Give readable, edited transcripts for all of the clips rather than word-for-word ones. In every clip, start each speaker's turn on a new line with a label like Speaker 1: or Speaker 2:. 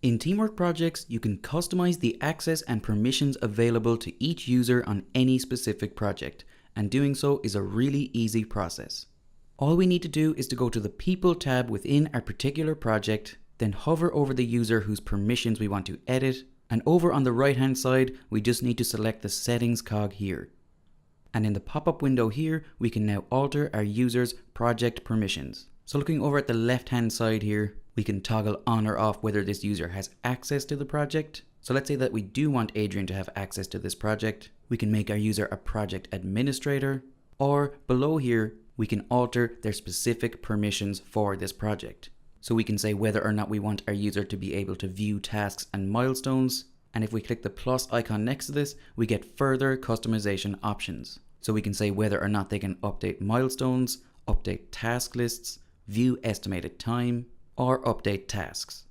Speaker 1: In Teamwork projects, you can customize the access and permissions available to each user on any specific project, and doing so is a really easy process. All we need to do is to go to the People tab within our particular project, then hover over the user whose permissions we want to edit, and over on the right hand side, we just need to select the Settings cog here. And in the pop-up window here, we can now alter our user's project permissions. So looking over at the left hand side here, we can toggle on or off whether this user has access to the project. So let's say that we do want Adrian to have access to this project. We can make our user a project administrator, or below here, we can alter their specific permissions for this project. So we can say whether or not we want our user to be able to view tasks and milestones. And if we click the plus icon next to this, we get further customization options. So we can say whether or not they can update milestones, update task lists, view estimated time, or update tasks.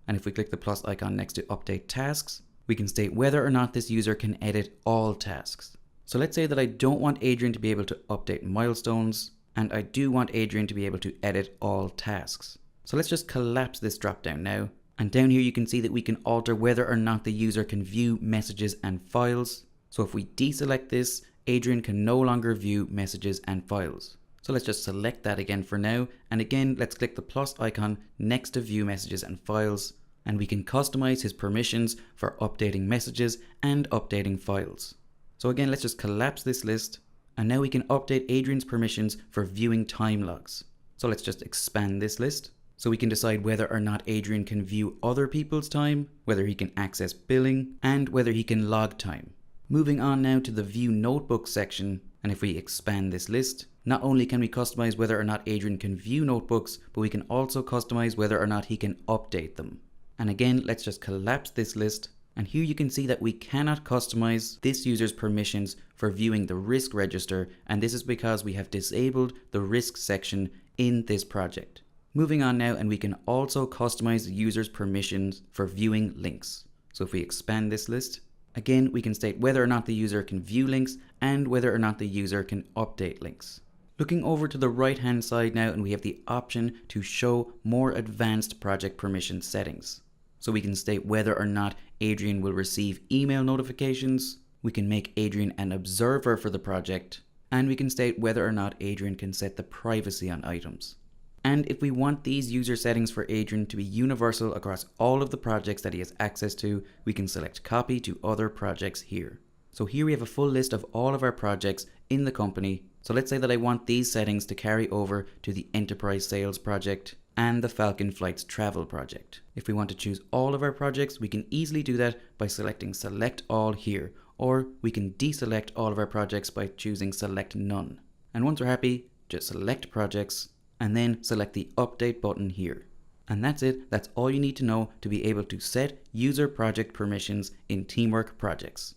Speaker 1: And if we click the plus icon next to update tasks, we can state whether or not this user can edit all tasks. So let's say that I don't want Adrian to be able to update milestones, and I do want Adrian to be able to edit all tasks. So let's just collapse this drop down now. And down here you can see that we can alter whether or not the user can view messages and files. So if we deselect this, Adrian can no longer view messages and files. So let's just select that again for now. And again, let's click the plus icon next to view messages and files. And we can customize his permissions for updating messages and updating files. So again, let's just collapse this list. And now we can update Adrian's permissions for viewing time logs. So let's just expand this list. So we can decide whether or not Adrian can view other people's time, whether he can access billing, and whether he can log time. Moving on now to the View Notebooks section, and if we expand this list, not only can we customize whether or not Adrian can view notebooks, but we can also customize whether or not he can update them. And again, let's just collapse this list, and here you can see that we cannot customize this user's permissions for viewing the risk register, and this is because we have disabled the risk section in this project. Moving on now, and we can also customize the user's permissions for viewing links. So if we expand this list, again, we can state whether or not the user can view links and whether or not the user can update links. Looking over to the right hand side now, and we have the option to show more advanced project permission settings. So we can state whether or not Adrian will receive email notifications. We can make Adrian an observer for the project, and we can state whether or not Adrian can set the privacy on items. And if we want these user settings for Adrian to be universal across all of the projects that he has access to, we can select copy to other projects here. So here we have a full list of all of our projects in the company. So let's say that I want these settings to carry over to the Enterprise Sales project and the Falcon Flights Travel project. If we want to choose all of our projects, we can easily do that by selecting Select All here, or we can deselect all of our projects by choosing Select None. And once we're happy, just select projects, and then select the update button here. And that's it. That's all you need to know to be able to set user project permissions in Teamwork projects.